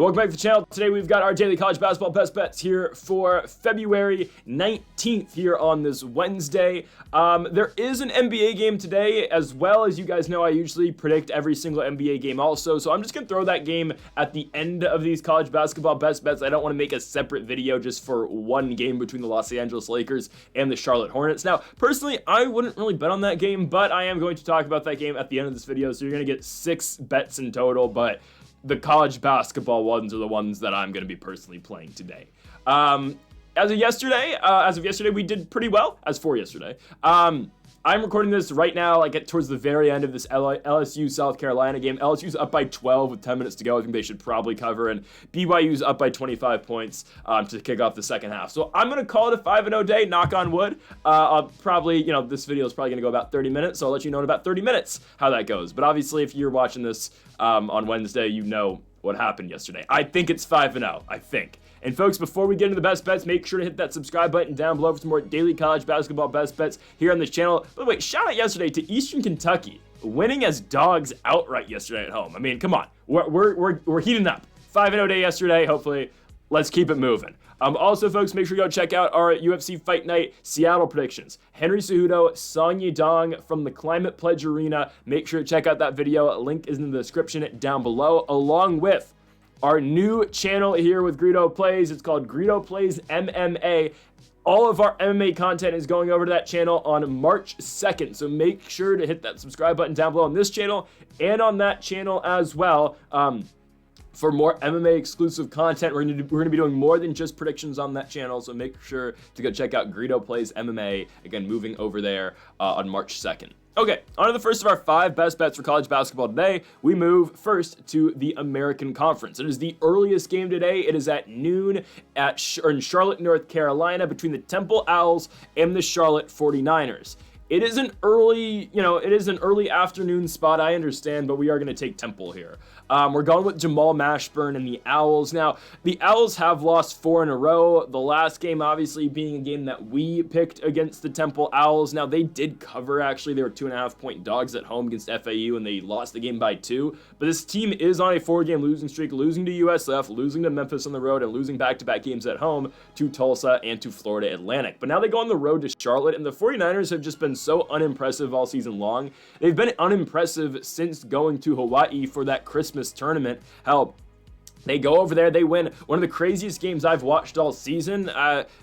Welcome back to the channel. Today we've got our daily college basketball best bets here for February 19th here on this Wednesday. There is an NBA game today as well. As you guys know, I usually predict every single NBA game also, so I'm just going to throw that game at the end of these college basketball best bets. I don't want to make a separate video just for one game between the Los Angeles Lakers and the Charlotte Hornets. Now, personally, I wouldn't really bet on that game, but I am going to talk about that game at the end of this video, so you're going to get 6 bets in total, but the college basketball ones are the ones that I'm going to be personally playing today. As of yesterday, we did pretty well as for yesterday. I'm recording this right now, towards the very end of this LSU South Carolina game. LSU's up by 12 with 10 minutes to go. I think they should probably cover, and BYU's up by 25 points to kick off the second half. So I'm going to call it a 5-0 day, knock on wood. I'll probably, this video is probably going to go about 30 minutes, so I'll let you know in about 30 minutes how that goes. But obviously, if you're watching this on Wednesday, you know what happened yesterday. I think it's 5-0, I think. And folks, before we get into the best bets, make sure to hit that subscribe button down below for some more daily college basketball best bets here on this channel. By the way, shout out yesterday to Eastern Kentucky winning as dogs outright yesterday at home. I mean, come on, we're heating up. 5-0 day yesterday. Hopefully, let's keep it moving. Also, folks, make sure you go check out our UFC Fight Night Seattle predictions. Henry Cejudo, Song Yadong from the Climate Pledge Arena. Make sure to check out that video. Link is in the description down below, along with our new channel here with Greedo Plays. It's called Greedo Plays MMA. All of our MMA content is going over to that channel on March 2nd, so make sure to hit that subscribe button down below on this channel and on that channel as well. For more MMA exclusive content, we're gonna be doing more than just predictions on that channel, so make sure to go check out Greedo Plays MMA, again, moving over there on March 2nd. Okay, on to the first of our 5 best bets for college basketball today. We move first to the American Conference. It is the earliest game today. It is at noon in Charlotte, North Carolina, between the Temple Owls and the Charlotte 49ers. It is an early afternoon spot, I understand, but we are going to take Temple here. We're going with Jamal Mashburn and the Owls. Now, the Owls have lost 4 in a row. The last game, obviously, being a game that we picked against the Temple Owls. Now, they did cover, actually. They were 2.5-point dogs at home against FAU, and they lost the game by 2. But this team is on a 4-game losing streak, losing to USF, losing to Memphis on the road, and losing back-to-back games at home to Tulsa and to Florida Atlantic. But now they go on the road to Charlotte, and the 49ers have just been so unimpressive all season long. They've been unimpressive since going to Hawaii for that Christmas tournament. Hell, they go over there, they win one of the craziest games I've watched all season.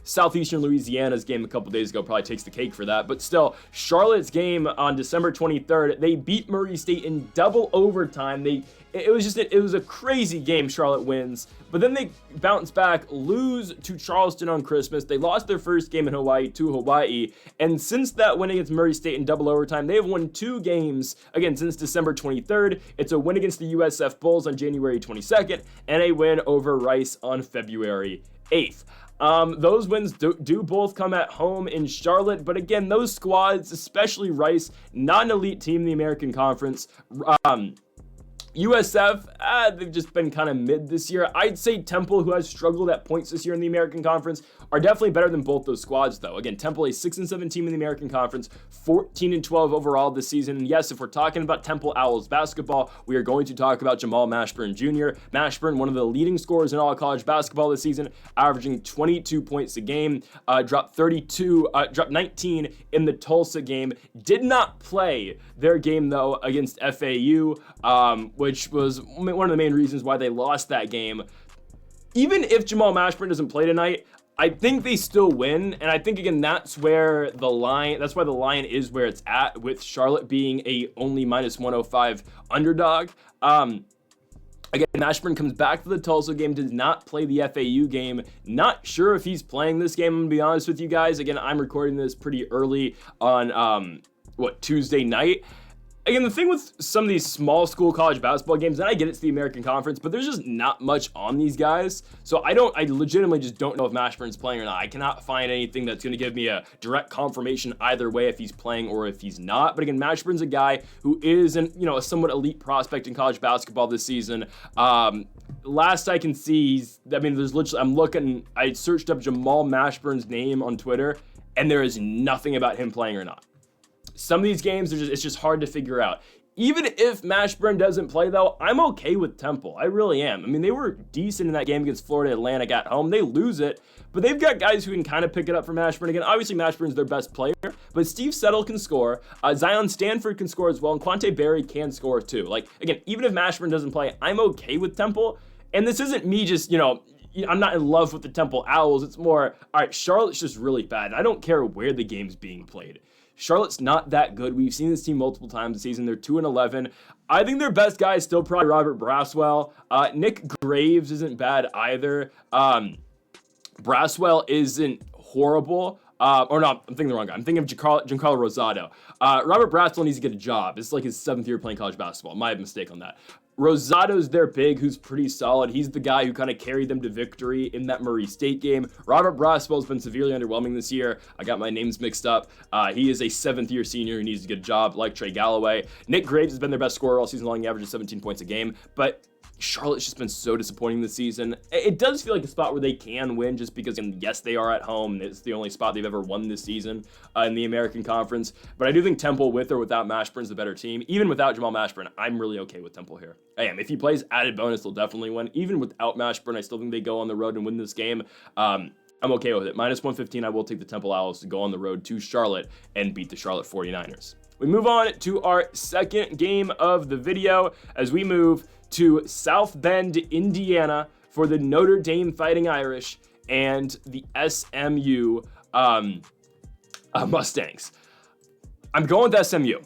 Southeastern Louisiana's game a couple days ago probably takes the cake for that, but still, Charlotte's game on December 23rd, they beat Murray State in double overtime. It was a crazy game. Charlotte wins, but then they bounce back, lose to Charleston on Christmas. They lost their first game in Hawaii to Hawaii, and since that win against Murray State in double overtime, they have won 2 games, again, since December 23rd. It's a win against the USF Bulls on January 22nd, and a win over Rice on February 8th. Those wins do both come at home in Charlotte, but again, those squads, especially Rice, not an elite team in the American Conference. USF, they've just been kind of mid this year. I'd say Temple, who has struggled at points this year in the American Conference, are definitely better than both those squads, though. Again, Temple, a 6-7 team in the American Conference, 14-12 overall this season. And yes, if we're talking about Temple Owls basketball, we are going to talk about Jamal Mashburn Jr. Mashburn, one of the leading scorers in all college basketball this season, averaging 22 points a game, dropped 19 in the Tulsa game. Did not play their game, though, against FAU, which was one of the main reasons why they lost that game. Even if Jamal Mashburn doesn't play tonight, I think they still win, and I think, again, that's why the line is where it's at, with Charlotte being a only -105 underdog. Again, Mashburn comes back to the Tulsa game, did not play the FAU game. Not sure if he's playing this game, I'm going to be honest with you guys. Again, I'm recording this pretty early on, Tuesday night. Again, the thing with some of these small school college basketball games, and I get it's the American Conference, but there's just not much on these guys. So I legitimately just don't know if Mashburn's playing or not. I cannot find anything that's going to give me a direct confirmation either way if he's playing or if he's not. But again, Mashburn's a guy who is a somewhat elite prospect in college basketball this season. Last I can see, I searched up Jamal Mashburn's name on Twitter, and there is nothing about him playing or not. Some of these games, it's just hard to figure out. Even if Mashburn doesn't play, though, I'm okay with Temple. I really am. I mean, they were decent in that game against Florida Atlantic at home. They lose it, but they've got guys who can kind of pick it up for Mashburn. Again, obviously Mashburn's their best player, but Steve Settle can score. Zion Stanford can score as well, and Quante Berry can score too. Like, again, even if Mashburn doesn't play, I'm okay with Temple. And this isn't me just, I'm not in love with the Temple Owls. It's more, all right, Charlotte's just really bad. I don't care where the game's being played. Charlotte's not that good. We've seen this team multiple times this season. They're 2-11. I think their best guy is still probably Robert Braswell. Nick Graves isn't bad either. Braswell isn't horrible. Or no, I'm thinking the wrong guy. I'm thinking of Giancarlo Rosado. Robert Braswell needs to get a job. It's like his 7th year playing college basketball. My mistake on that. Rosado's their big, who's pretty solid. He's the guy who kind of carried them to victory in that Murray State game. Robert Braswell's been severely underwhelming this year. I got my names mixed up. He is a 7th year senior who needs to get a job like Trey Galloway. Nick Graves has been their best scorer all season long. He averages 17 points a game, but Charlotte's just been so disappointing this season. It does feel like a spot where they can win just because, and yes, they are at home. It's the only spot they've ever won this season in the American Conference. But I do think Temple, with or without Mashburn's the better team. Even without Jamal Mashburn, I'm really okay with Temple here. I am. If he plays added bonus, they'll definitely win. Even without Mashburn, I still think they go on the road and win this game. I'm okay with it. -115, I will take the Temple Owls to go on the road to Charlotte and beat the Charlotte 49ers. We move on to our second game of the video as we move to South Bend, Indiana for the Notre Dame Fighting Irish and the SMU Mustangs. I'm going with SMU.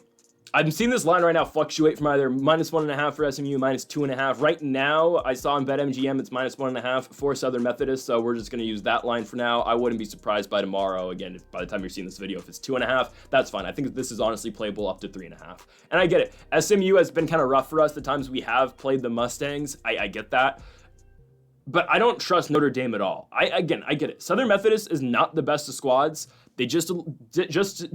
I'm seeing this line right now fluctuate from either -1.5 for SMU, -2.5. Right now, I saw in BetMGM it's -1.5 for Southern Methodist, so we're just going to use that line for now. I wouldn't be surprised by tomorrow. Again, by the time you're seeing this video, if it's 2.5, that's fine. I think this is honestly playable up to 3.5. And I get it. SMU has been kind of rough for us the times we have played the Mustangs. I get that. But I don't trust Notre Dame at all. I get it. Southern Methodist is not the best of squads. They just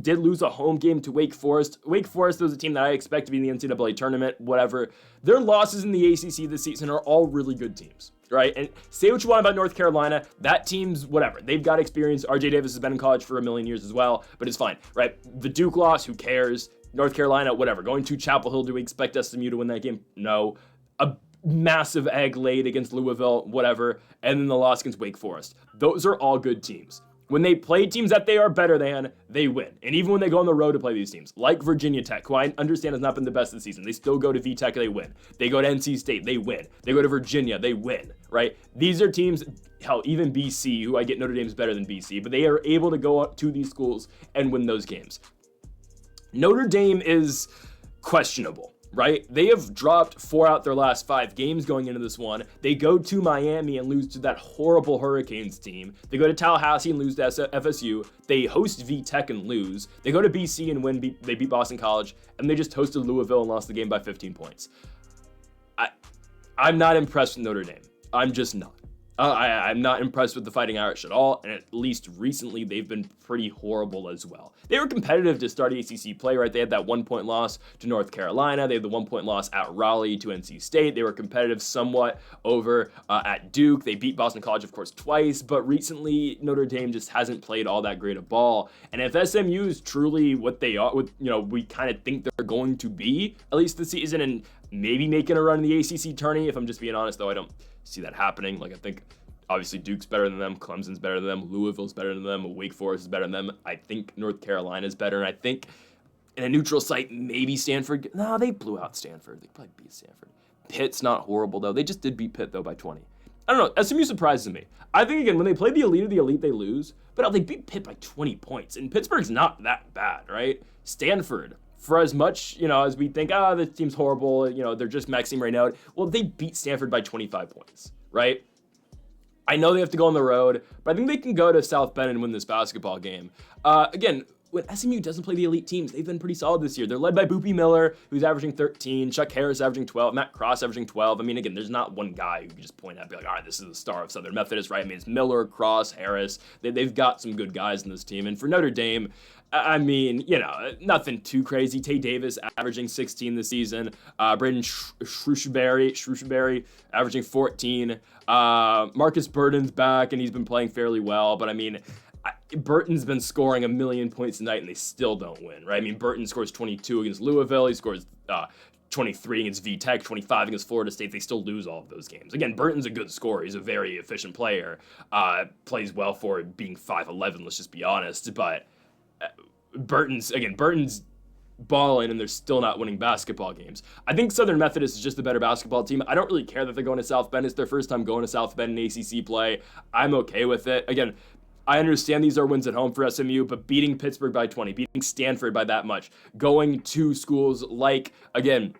did lose a home game to Wake Forest. Wake Forest was a team that I expect to be in the NCAA tournament, whatever. Their losses in the ACC this season are all really good teams, right? And say what you want about North Carolina, that team's whatever. They've got experience. RJ Davis has been in college for a million years as well, but it's fine, right? The Duke loss, who cares? North Carolina, whatever. Going to Chapel Hill, do we expect SMU to win that game? No. A massive egg laid against Louisville, whatever, and then the loss against Wake Forest. Those are all good teams. When they play teams that they are better than, they win. And even when they go on the road to play these teams, like Virginia Tech, who I understand has not been the best this season, they still go to VTech, they win. They go to NC State, they win. They go to Virginia, they win, right? These are teams, hell, even BC, who I get Notre Dame's better than BC, but they are able to go up to these schools and win those games. Notre Dame is questionable, right? They have dropped 4 out their last 5 games going into this one. They go to Miami and lose to that horrible Hurricanes team. They go to Tallahassee and lose to FSU. They host VTech and lose. They go to BC and win. They beat Boston College, and they just hosted Louisville and lost the game by 15 points. I'm not impressed with Notre Dame. I'm just not. I'm not impressed with the Fighting Irish at all, and at least recently they've been pretty horrible as well. They were competitive to start ACC play, right? They had that 1-point loss to North Carolina. They had the 1-point loss at Raleigh to NC State. They were competitive somewhat over at Duke. They beat Boston College, of course, twice, but recently Notre Dame just hasn't played all that great a ball. And if SMU is truly what they are, we kind of think they're going to be, at least this season, and maybe making a run in the ACC tourney, if I'm just being honest, though, I don't see that happening. Like, I think obviously Duke's better than them, Clemson's better than them, Louisville's better than them, Wake Forest is better than them. I think North Carolina's better, and I think in a neutral site, maybe Stanford. No, they blew out Stanford. They probably beat Stanford. Pitt's not horrible, though. They just did beat Pitt, though, by 20. I don't know. SMU surprises me. I think, again, when they play the elite of the elite, they lose, but they beat Pitt by 20 points, and Pittsburgh's not that bad, right? Stanford, for as much, as we think, this team's horrible, they're just maxing right now. Well, they beat Stanford by 25 points, right? I know they have to go on the road, but I think they can go to South Bend and win this basketball game. Again, when SMU doesn't play the elite teams, they've been pretty solid this year. They're led by Boopie Miller, who's averaging 13, Chuck Harris averaging 12, Matt Cross averaging 12. I mean, again, there's not one guy who can just point at and be like, all right, this is the star of Southern Methodist, right? I mean, it's Miller, Cross, Harris. They've got some good guys in this team. And for Notre Dame, I mean, nothing too crazy. Tay Davis averaging 16 this season. Braden Shrewsbury averaging 14. Marcus Burton's back, and he's been playing fairly well. But, I mean, Burton's been scoring 1 million points a night, and they still don't win, right? I mean, Burton scores 22 against Louisville. He scores 23 against VTech, 25 against Florida State. They still lose all of those games. Again, Burton's a good scorer. He's a very efficient player. Plays well for being 5'11", let's just be honest. But Burton's balling, and they're still not winning basketball games. I think Southern Methodist is just a better basketball team. I don't really care that they're going to South Bend. It's their first time going to South Bend in ACC play. I'm okay with it. Again, I understand these are wins at home for SMU, but beating Pittsburgh by 20, beating Stanford by that much, going to schools like, again,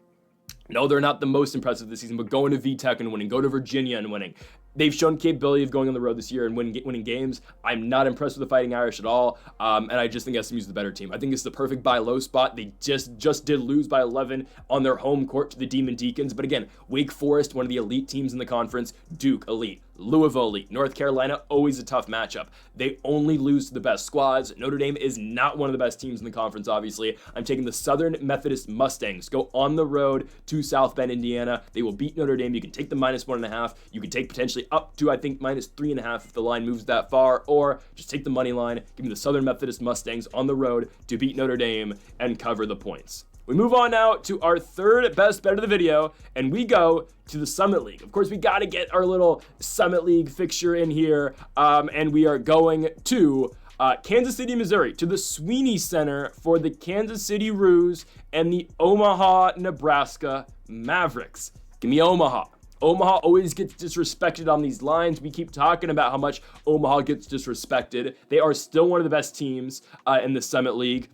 no, they're not the most impressive this season, but going to VTech and winning, go to Virginia and winning. They've shown capability of going on the road this year and winning games. I'm not impressed with the Fighting Irish at all, and I just think SMU's the better team. I think it's the perfect buy low spot. They just did lose by 11 on their home court to the Demon Deacons, but again, Wake Forest, one of the elite teams in the conference, Duke, elite. Louisville, elite. North Carolina, always a tough matchup. They only lose to the best squads. Notre Dame is not one of the best teams in the conference, obviously. I'm taking the Southern Methodist Mustangs. Go on the road to South Bend, Indiana. They will beat Notre Dame. You can take the -1.5. You can take potentially up to, I think, -3.5 if the line moves that far, or just take the money line. Give me the Southern Methodist Mustangs on the road to beat Notre Dame and cover the points. We move on now to our third best bet of the video, and we go to the Summit League. Of course, we got to get our little Summit League fixture in here, and we are going to Kansas City, Missouri, to the Sweeney Center for the Kansas City Roos and the Omaha, Nebraska Mavericks. Give me Omaha. Omaha always gets disrespected on these lines. We keep talking about how much Omaha gets disrespected. They are still one of the best teams in the Summit League.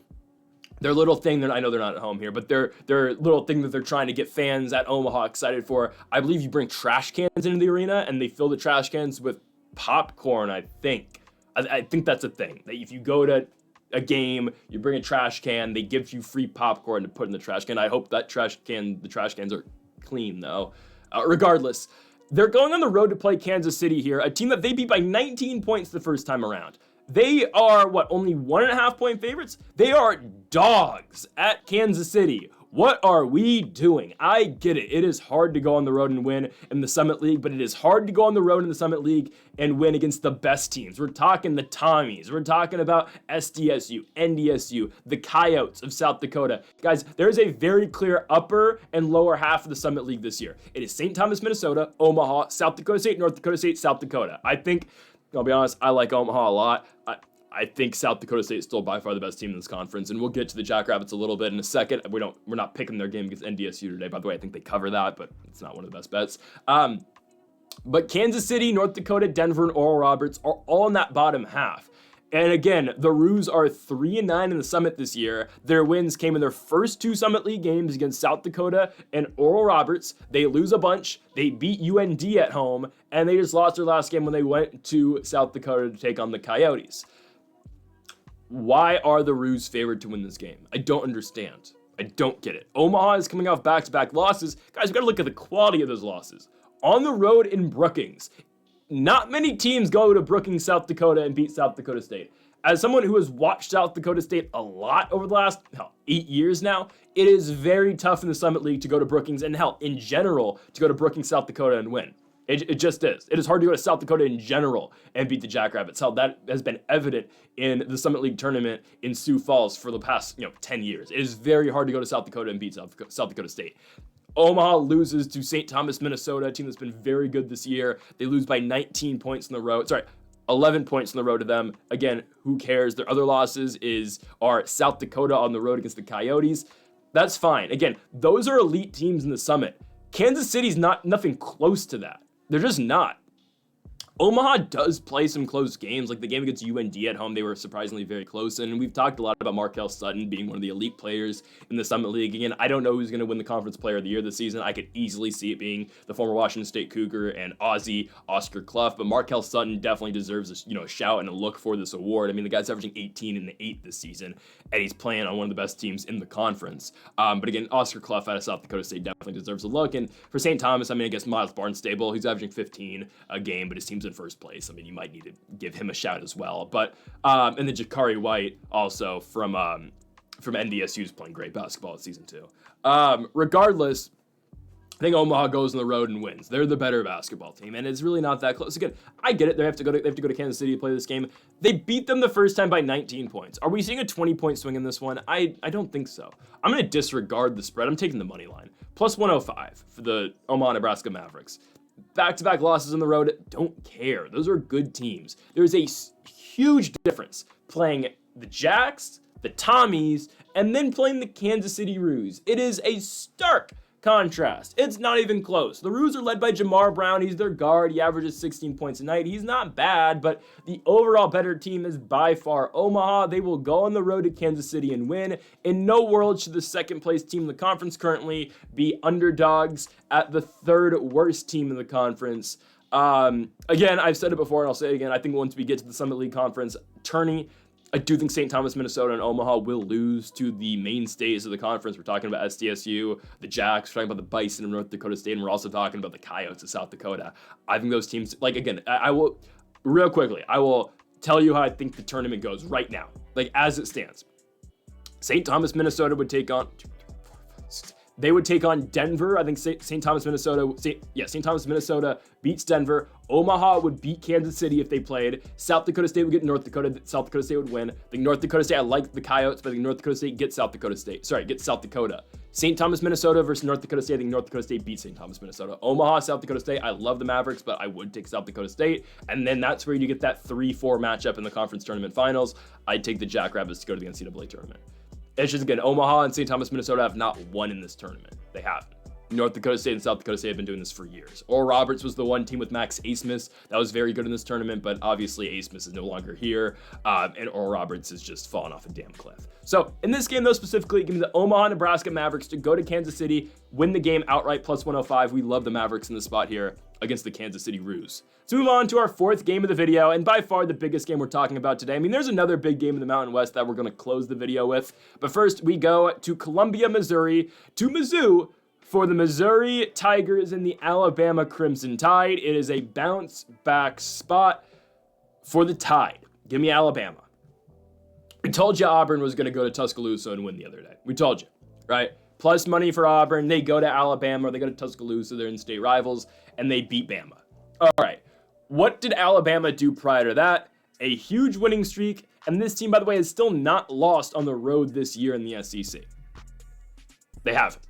Their little thing, I know they're not at home here, but their little thing that they're trying to get fans at Omaha excited for, I believe you bring trash cans into the arena and they fill the trash cans with popcorn, I think. I think that's a thing. That if you go to a game, you bring a trash can, they give you free popcorn to put in the trash can. I hope that the trash cans are clean though. Regardless, they're going on the road to play Kansas City here, a team that they beat by 19 points the first time around. They are, only 1.5 point favorites? They are dogs at Kansas City. What are we doing? I get it. It is hard to go on the road and win in the Summit League, but it is hard to go on the road in the Summit League and win against the best teams. We're talking the Tommies. We're talking about SDSU, NDSU, the Coyotes of South Dakota. Guys, there's a very clear upper and lower half of the Summit League this year. It is St. Thomas, Minnesota, Omaha, South Dakota State, North Dakota State, South Dakota. I think, I'll be honest, I like Omaha a lot. I think South Dakota State is still by far the best team in this conference, and we'll get to the Jackrabbits a little bit in a second. We're not picking their game against NDSU today. By the way, I think they cover that, but it's not one of the best bets. But Kansas City, North Dakota, Denver, and Oral Roberts are all in that bottom half. And again, the Roos are 3-9 in the Summit this year. Their wins came in their first two Summit League games against South Dakota and Oral Roberts. They lose a bunch. They beat UND at home, and they just lost their last game when they went to South Dakota to take on the Coyotes. Why are the Roos favored to win this game? I don't understand. I don't get it. Omaha is coming off back-to-back losses. Guys, we got to look at the quality of those losses. On the road in Brookings, not many teams go to Brookings, South Dakota and beat South Dakota State. As someone who has watched South Dakota State a lot over the last 8 years now, it is very tough in the Summit League to go to Brookings and in general, to go to Brookings, South Dakota and win. It just is. It is hard to go to South Dakota in general and beat the Jackrabbits. That has been evident in the Summit League tournament in Sioux Falls for the past 10 years. It is very hard to go to South Dakota and beat South Dakota State. Omaha loses to St. Thomas, Minnesota, a team that's been very good this year. They lose by 19 points on the road. 11 points on the road to them. Again, who cares? Their other losses are South Dakota on the road against the Coyotes. That's fine. Again, those are elite teams in the Summit. Kansas City's nothing close to that. They're just not. Omaha does play some close games, like the game against UND at home. They were surprisingly very close, and we've talked a lot about Markel Sutton being one of the elite players in the Summit League. Again, I don't know who's going to win the Conference Player of the Year this season. I could easily see it being the former Washington State Cougar and Aussie Oscar Clough, but Markel Sutton definitely deserves a shout and a look for this award. I mean, the guy's averaging 18 and 8 this season, and he's playing on one of the best teams in the conference. But again, Oscar Clough out of South Dakota State definitely deserves a look, and for St. Thomas, I guess Miles Barnstable, he's averaging 15 a game, but his team's in first place. You might need to give him a shout as well. But and then Jakari White also from NDSU is playing great basketball this season too. Regardless, I think Omaha goes on the road and wins. They're the better basketball team, and it's really not that close. Again, I get it. They have to go to Kansas City to play this game. They beat them the first time by 19 points. Are we seeing a 20-point swing in this one? I don't think so. I'm going to disregard the spread. I'm taking the money line. Plus 105 for the Omaha, Nebraska Mavericks. Back-to-back losses on the road, don't care. Those are good teams. There's a huge difference playing the Jacks, the Tommies, and then playing the Kansas City Roos. It is a stark contrast. It's not even close. The Roos are led by Jamar Brown. He's their guard. He averages 16 points a night. He's not bad, but the overall better team is by far Omaha. They will go on the road to Kansas City and win. In no world should the second place team in the conference currently be underdogs at the third worst team in the conference. Again, I've said it before and I'll say it again. I think once we get to the Summit League Conference tourney, I do think St. Thomas, Minnesota, and Omaha will lose to the mainstays of the conference. We're talking about SDSU, the Jacks, we're talking about the Bison of North Dakota State, and we're also talking about the Coyotes of South Dakota. I think those teams, like, again, I will, real quickly, I will tell you how I think the tournament goes right now, like, as it stands. St. Thomas, Minnesota would take on, they would take on Denver. I think St. Thomas, Minnesota beats Denver. Omaha would beat Kansas City if they played. South Dakota State would get North Dakota. South Dakota State would win. I think North Dakota State, I like the Coyotes, but I think North Dakota State gets South Dakota State. Gets South Dakota. St. Thomas, Minnesota versus North Dakota State. I think North Dakota State beats St. Thomas, Minnesota. Omaha, South Dakota State. I love the Mavericks, but I would take South Dakota State. And then that's where you get that 3-4 matchup in the conference tournament finals. I'd take the Jackrabbits to go to the NCAA tournament. It's just, again, Omaha and St. Thomas, Minnesota have not won in this tournament. They haven't. North Dakota State and South Dakota State have been doing this for years. Oral Roberts was the one team with Max Asmus that was very good in this tournament, but obviously Asmus is no longer here, and Oral Roberts has just fallen off a damn cliff. So in this game, though, specifically, give me the Omaha, Nebraska Mavericks to go to Kansas City, win the game outright, plus 105. We love the Mavericks in the spot here against the Kansas City Roos. Let's move on to our fourth game of the video, and by far the biggest game we're talking about today. I mean, there's another big game in the Mountain West that we're going to close the video with, but first we go to Columbia, Missouri, to Mizzou, for the Missouri Tigers and the Alabama Crimson Tide. It is a bounce back spot for the Tide. Give me Alabama. We told you Auburn was going to go to Tuscaloosa and win the other day. We told you, right? Plus money for Auburn. They go to Alabama, or they go to Tuscaloosa. They're in-state rivals, and they beat Bama. All right. What did Alabama do prior to that? A huge winning streak, and this team, by the way, is still not lost on the road this year in the SEC. They haven't.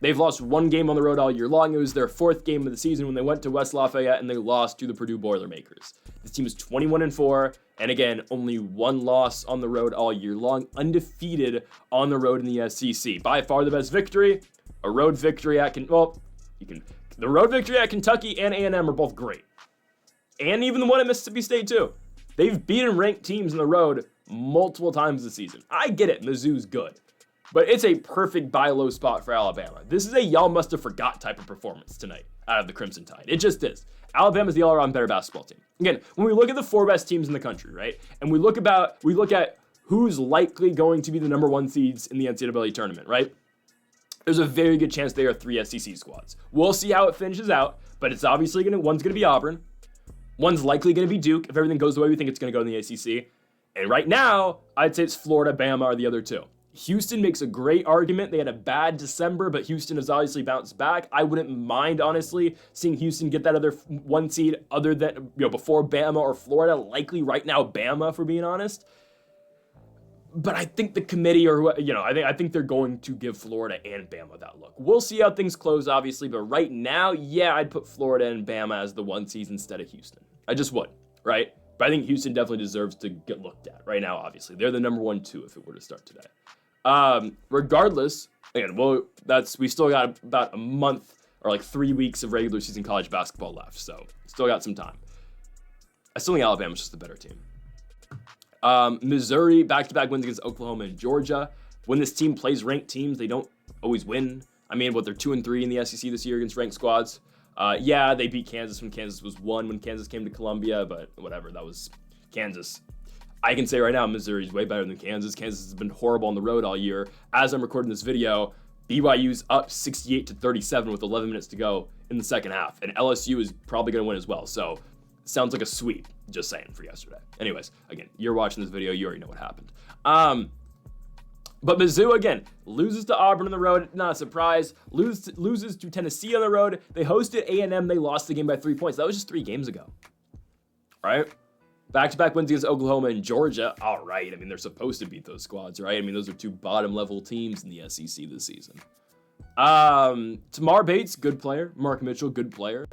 They've lost one game on the road all year long. It was their fourth game of the season when they went to West Lafayette and they lost to the Purdue Boilermakers. This team is 21-4, and again, only one loss on the road all year long, undefeated on the road in the SEC. By far the best victory, a road victory at the road victory at Kentucky and A&M are both great. And even the one at Mississippi State too. They've beaten ranked teams on the road multiple times this season. I get it, Mizzou's good. But it's a perfect buy low spot for Alabama. This is a y'all must have forgot type of performance tonight out of the Crimson Tide. It just is. Alabama's the all-around better basketball team. Again, when we look at the four best teams in the country, right, and we look at who's likely going to be the number one seeds in the NCAA tournament, right, there's a very good chance they are three SEC squads. We'll see how it finishes out, but it's obviously one's going to be Auburn. One's likely going to be Duke if everything goes the way we think it's going to go in the ACC. And right now, I'd say it's Florida, Bama are the other two. Houston makes a great argument. They had a bad December, but Houston has obviously bounced back. I wouldn't mind, honestly, seeing Houston get that other one seed other than, before Bama or Florida. Likely right now, Bama, for being honest. But I think the committee I think they're going to give Florida and Bama that look. We'll see how things close, obviously, but right now, yeah, I'd put Florida and Bama as the one seed instead of Houston. I just would, right? But I think Houston definitely deserves to get looked at right now, obviously. They're the number 1-2 if it were to start today. Regardless, again, we still got about a month or like 3 weeks of regular season college basketball left, so still got some time. I still think Alabama's just the better team. Missouri, back-to-back wins against Oklahoma and Georgia. When this team plays ranked teams, they don't always win. I mean, they're 2-3 in the SEC this year against ranked squads. Yeah, they beat Kansas when Kansas was 1 when Kansas came to Columbia, but whatever, that was Kansas. I can say right now, Missouri's way better than Kansas. Kansas has been horrible on the road all year. As I'm recording this video, BYU's up 68-37 with 11 minutes to go in the second half, and LSU is probably going to win as well. So, sounds like a sweep, just saying, for yesterday. Anyways, again, you're watching this video, you already know what happened. But Mizzou, again, loses to Auburn on the road, not a surprise. Loses to Tennessee on the road. They hosted A&M, they lost the game by 3 points. That was just 3 games ago, right? Back-to-back wins against Oklahoma and Georgia. All right. I mean, they're supposed to beat those squads, right? I mean, those are 2 bottom-level teams in the SEC this season. Tamar Bates, good player. Mark Mitchell, good player.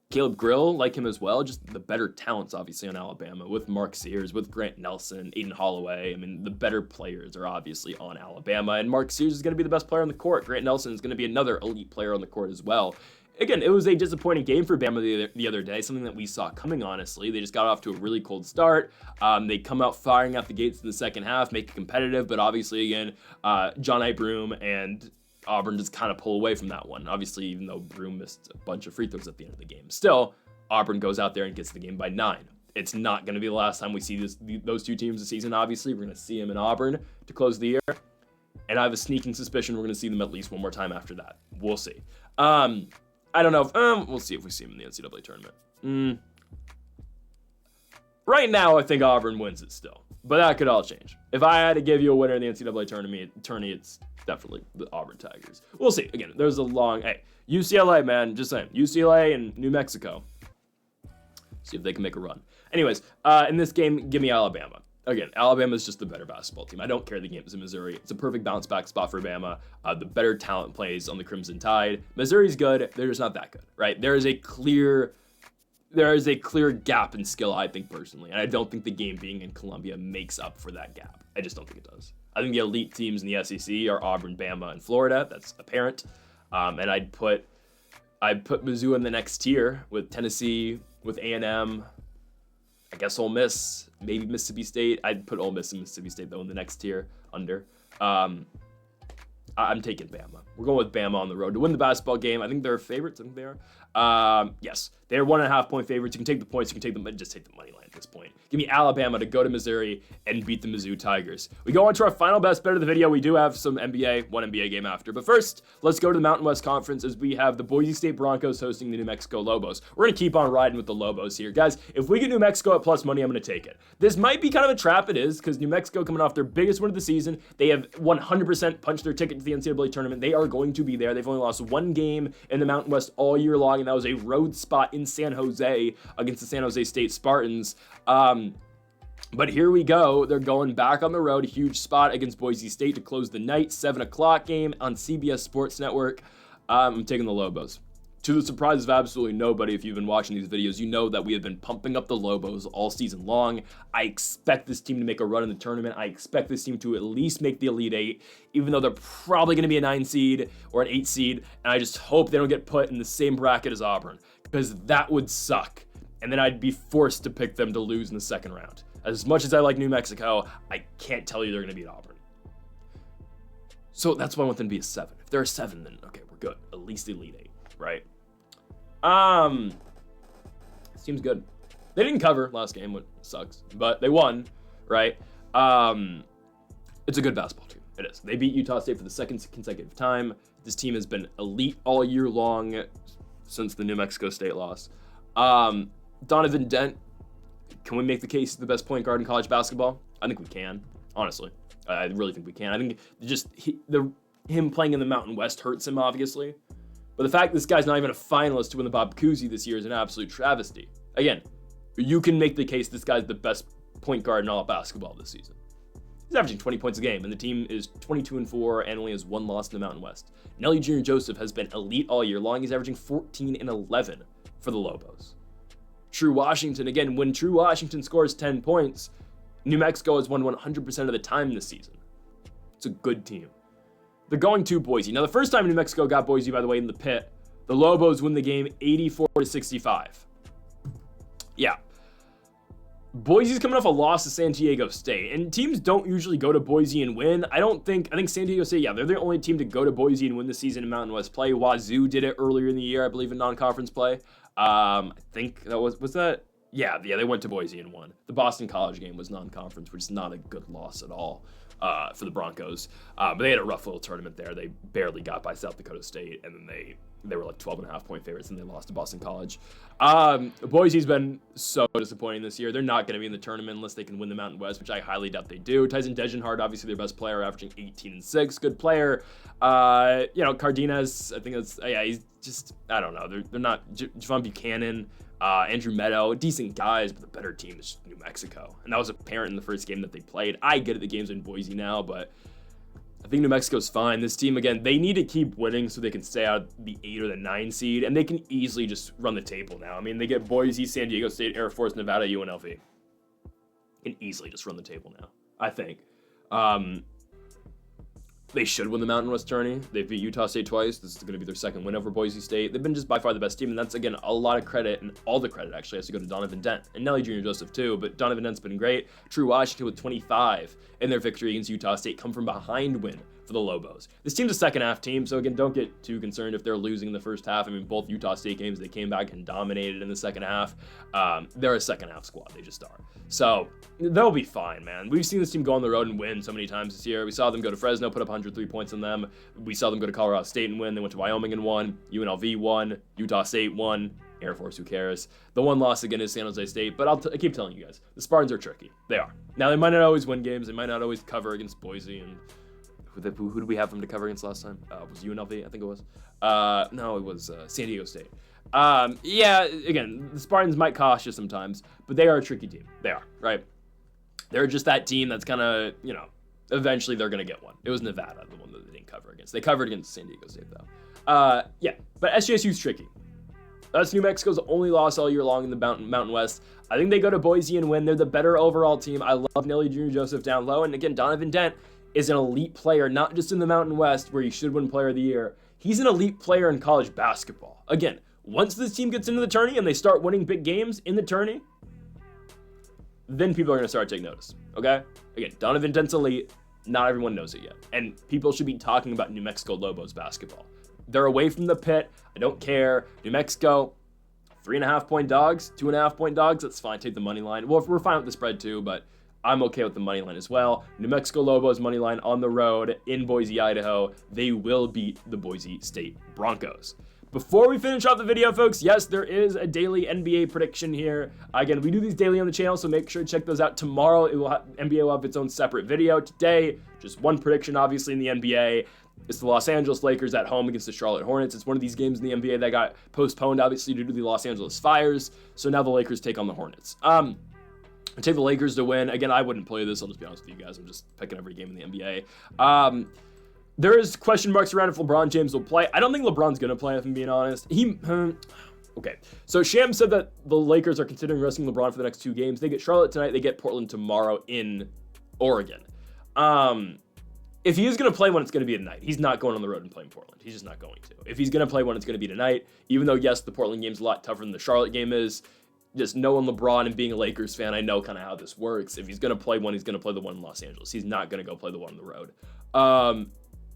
Caleb Grill, like him as well. Just the better talents, obviously, on Alabama with Mark Sears, with Grant Nelson, Aiden Holloway. I mean, the better players are obviously on Alabama, and Mark Sears is going to be the best player on the court. Grant Nelson is going to be another elite player on the court as well. Again, it was a disappointing game for Bama the other day, something that we saw coming, honestly. They just got off to a really cold start. They come out firing out the gates in the second half, make it competitive, but obviously, again, John Broome and Auburn just kind of pull away from that one. Obviously, even though Broome missed a bunch of free throws at the end of the game. Still, Auburn goes out there and gets the game by 9. It's not going to be the last time we see those two teams this season, obviously. We're going to see them in Auburn to close the year. And I have a sneaking suspicion we're going to see them at least one more time after that. We'll see. I don't know if, we'll see if we see them in the NCAA tournament. Right now, I think Auburn wins it still. But that could all change. If I had to give you a winner in the NCAA tournament, it's definitely the Auburn Tigers. We'll see. Again, there's a long... Hey, UCLA, man. Just saying. UCLA and New Mexico. See if they can make a run. Anyways, in this game, give me Alabama. Again, Alabama's just the better basketball team. I don't care the game's in Missouri. It's a perfect bounce back spot for Bama. The better talent plays on the Crimson Tide. Missouri's good. They're just not that good, right? There is a clear gap in skill, I think, personally. And I don't think the game being in Columbia makes up for that gap. I just don't think it does. I think the elite teams in the SEC are Auburn, Bama, and Florida. That's apparent. And I'd put Mizzou in the next tier with Tennessee, with A&M, I guess Ole Miss, maybe Mississippi State. I'd put Ole Miss and Mississippi State, though, in the next tier under. I'm taking Bama. We're going with Bama on the road to win the basketball game. I think they're favorites. I think they are. Yes, they're 1.5 point favorites. You can take the points. You can take them, but just take the money line at this point. Give me Alabama to go to Missouri and beat the Mizzou Tigers. We go on to our final best bet of the video. We do have some one NBA game after. But first, let's go to the Mountain West Conference as we have the Boise State Broncos hosting the New Mexico Lobos. We're going to keep on riding with the Lobos here. Guys, if we get New Mexico at plus money, I'm going to take it. This might be kind of a trap. It is, because New Mexico coming off their biggest win of the season. They have 100% punched their ticket to the NCAA tournament. They are going to be there. They've only lost one game in the Mountain West all year long, and that was a road spot in San Jose against the San Jose State Spartans. But here we go. They're going back on the road. Huge spot against Boise State to close the night. 7 o'clock game on CBS Sports Network. I'm taking the Lobos. To the surprise of absolutely nobody, if you've been watching these videos, you know that we have been pumping up the Lobos all season long. I expect this team to make a run in the tournament. I expect this team to at least make the Elite Eight, even though they're probably going to be a 9 seed or an 8 seed. And I just hope they don't get put in the same bracket as Auburn, because that would suck. And then I'd be forced to pick them to lose in the second round. As much as I like New Mexico, I can't tell you they're going to beat Auburn. So that's why I want them to be a 7. If they're a 7, then okay, we're good. At least the Elite 8, right? Seems good. They didn't cover last game, which sucks, but they won, right? It's a good basketball team. It is. They beat Utah State for the second consecutive time. This team has been elite all year long since the New Mexico State loss. Donovan Dent, can we make the case the best point guard in college basketball? I think we can, honestly. I really think we can. I think just him playing in the Mountain West hurts him, obviously. But the fact this guy's not even a finalist to win the Bob Cousy this year is an absolute travesty. Again, you can make the case this guy's the best point guard in all of basketball this season. He's averaging 20 points a game, and the team is 22-4 and only has 1 loss in the Mountain West. Nelly Jr. Joseph has been elite all year long. He's averaging 14-11 for the Lobos. True Washington, again, when True Washington scores 10 points, New Mexico has won 100% of the time this season. It's a good team. They're going to Boise. Now, the first time New Mexico got Boise, by the way, in the pit, the Lobos win the game 84-65. Yeah. Boise's coming off a loss to San Diego State, and teams don't usually go to Boise and win. I think San Diego State, yeah, they're the only team to go to Boise and win the season in Mountain West play. Wazoo did it earlier in the year, I believe, in non-conference play. I think that was that? Yeah, they went to Boise and won. The Boston College game was non-conference, which is not a good loss at all for the Broncos. But they had a rough little tournament there. They barely got by South Dakota State, and then they were like 12.5 point favorites, and they lost to Boston College. Boise's been so disappointing this year. They're not going to be in the tournament unless they can win the Mountain West, which I highly doubt they do. Tyson Degenhardt, obviously their best player, averaging 18-6. Good player. Cardenas, I think he's just, I don't know. They're not. Javon Buchanan, Andrew Meadow, decent guys, but the better team is New Mexico. And that was apparent in the first game that they played. I get it, the game's in Boise now, but I think New Mexico's fine. This team, again, they need to keep winning so they can stay out of the 8 or the 9 seed, and they can easily just run the table now. I mean, they get Boise, San Diego State, Air Force, Nevada, UNLV. Can easily just run the table now, I think. They should win the Mountain West tourney. They've beat Utah State twice. This is going to be their second win over Boise State. They've been just by far the best team, and that's, again, a lot of credit, and all the credit actually has to go to Donovan Dent and Nelly Jr. Joseph too, but Donovan Dent's been great. True Washington with 25 in their victory against Utah State, come from behind win for the Lobos. This team's a second half team, so again, don't get too concerned if they're losing in the first half. I mean, both Utah State games, they came back and dominated in the second half. They're a second half squad, they just are. So they'll be fine, man. We've seen this team go on the road and win so many times this year. We saw them go to Fresno, put up 103 points on them. We saw them go to Colorado State and win. They went to Wyoming and won. UNLV won. Utah State won. Air Force, who cares? The one loss again is San Jose State, but I keep telling you guys, the Spartans are tricky. They are. Now, they might not always win games. They might not always cover against Boise, and who did we have them to cover against last time? It was UNLV, I think it was. No, it was San Diego State. Yeah, again, the Spartans might cost you sometimes, but they are a tricky team. They are, right? They're just that team that's kind of, eventually they're going to get one. It was Nevada, the one that they didn't cover against. They covered against San Diego State, though. Yeah, but SJSU's tricky. That's New Mexico's only loss all year long in the Mountain West. I think they go to Boise and win. They're the better overall team. I love Nelly Jr. Joseph down low. And again, Donovan Dent is an elite player, not just in the Mountain West, where he should win Player of the Year. He's an elite player in college basketball. Again, once this team gets into the tourney and they start winning big games in the tourney, then people are going to start taking notice, okay? Again, Donovan Dent's elite. Not everyone knows it yet. And people should be talking about New Mexico Lobos basketball. They're away from the pit. I don't care. New Mexico, 3.5-point dogs, 2.5-point dogs. That's fine. Take the money line. Well, we're fine with the spread too, but I'm okay with the money line as well. New Mexico Lobos money line on the road in Boise, Idaho. They will beat the Boise State Broncos. Before we finish off the video, folks, yes, there is a daily NBA prediction here. Again, we do these daily on the channel, so make sure to check those out. Tomorrow, NBA will have its own separate video. Today, just one prediction, obviously, in the NBA. It's the Los Angeles Lakers at home against the Charlotte Hornets. It's one of these games in the NBA that got postponed, obviously, due to the Los Angeles fires. So now the Lakers take on the Hornets. I take the Lakers to win. Again, I wouldn't play this. I'll just be honest with you guys. I'm just picking every game in the NBA. There is question marks around if LeBron James will play. I don't think LeBron's going to play, if I'm being honest. Okay. So Sham said that the Lakers are considering resting LeBron for the next 2 games. They get Charlotte tonight. They get Portland tomorrow in Oregon. If he is going to play one, it's going to be tonight. He's not going on the road and playing Portland. He's just not going to. If he's going to play one, it's going to be tonight. Even though, yes, the Portland game's a lot tougher than the Charlotte game is. Just knowing LeBron and being a Lakers fan, I know kind of how this works. If he's going to play one, he's going to play the one in Los Angeles. He's not going to go play the one on the road.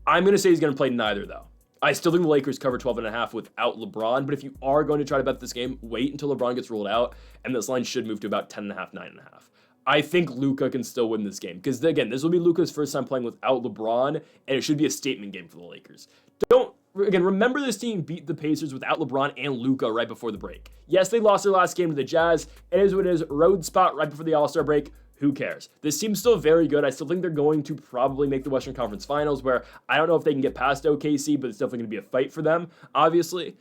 I'm going to say he's going to play neither, though. I still think the Lakers cover 12.5 without LeBron, but if you are going to try to bet this game, wait until LeBron gets ruled out, and this line should move to about 10.5, 9.5. I think Luka can still win this game, because, again, this will be Luka's first time playing without LeBron, and it should be a statement game for the Lakers. Remember this team beat the Pacers without LeBron and Luka right before the break. Yes, they lost their last game to the Jazz. It is what it is. Road spot right before the All-Star break. Who cares? This team's still very good. I still think they're going to probably make the Western Conference Finals, where I don't know if they can get past OKC, but it's definitely going to be a fight for them, obviously.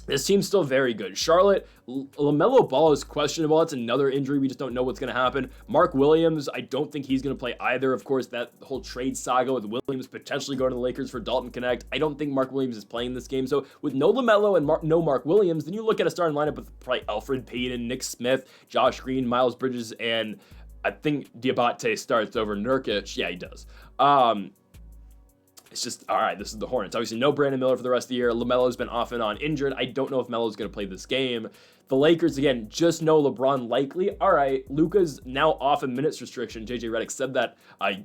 This team's still very good. Charlotte, LaMelo Ball is questionable. That's another injury. We just don't know what's going to happen. Mark Williams, I don't think he's going to play either. Of course, that whole trade saga with Williams potentially going to the Lakers for Dalton Connect. I don't think Mark Williams is playing this game. So with no LaMelo and no Mark Williams, then you look at a starting lineup with probably Alfred Payton, Nick Smith, Josh Green, Miles Bridges, and I think Diabate starts over Nurkic. Yeah, he does. It's just, all right, this is the Hornets. Obviously, no Brandon Miller for the rest of the year. LaMelo's been off and on injured. I don't know if Melo's going to play this game. The Lakers, again, just no LeBron likely. All right, Luka's now off a minutes restriction. JJ Redick said that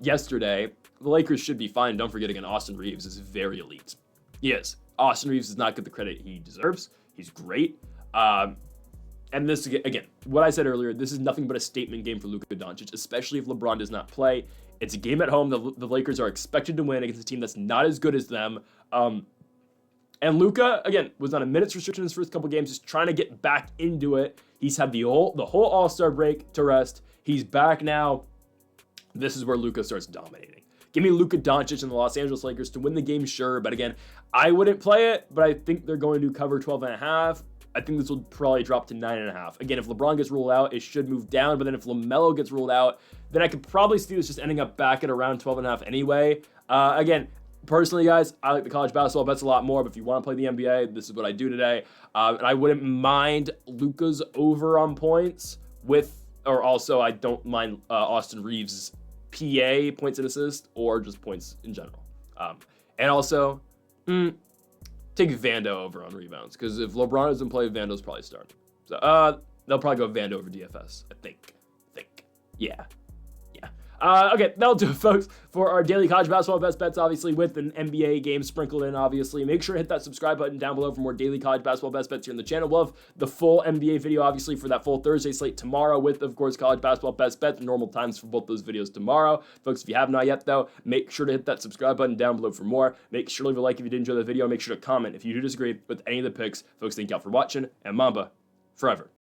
yesterday. The Lakers should be fine. Don't forget, again, Austin Reeves is very elite. He is. Austin Reeves does not get the credit he deserves. He's great. And this, again, what I said earlier, this is nothing but a statement game for Luka Doncic, especially if LeBron does not play. It's a game at home. The Lakers are expected to win against a team that's not as good as them. And Luka, again, was on a minutes restriction in his first couple games, just trying to get back into it. He's had the whole All-Star break to rest. He's back now. This is where Luka starts dominating. Give me Luka Doncic and the Los Angeles Lakers to win the game, sure. But again, I wouldn't play it, but I think they're going to cover 12.5. I think this will probably drop to 9.5. Again, if LeBron gets ruled out, it should move down. But then if LaMelo gets ruled out, then I could probably see this just ending up back at around 12.5 anyway. Again, personally, guys, I like the college basketball bets a lot more. But if you want to play the NBA, this is what I do today. And I wouldn't mind Luka's over on points or also I don't mind Austin Reeves' PA points and assists or just points in general. And also, take Vando over on rebounds, because if LeBron doesn't play, Vando's probably starting. So they'll probably go Vando over DFS, I think. Yeah. Okay, that'll do it, folks, for our daily college basketball best bets, obviously, with an NBA game sprinkled in, obviously. Make sure to hit that subscribe button down below for more daily college basketball best bets here on the channel. We'll have the full NBA video, obviously, for that full Thursday slate tomorrow with, of course, college basketball best bets, normal times for both those videos tomorrow. Folks, if you have not yet, though, make sure to hit that subscribe button down below for more. Make sure to leave a like if you did enjoy the video. Make sure to comment if you do disagree with any of the picks. Folks, thank y'all for watching, and Mamba forever.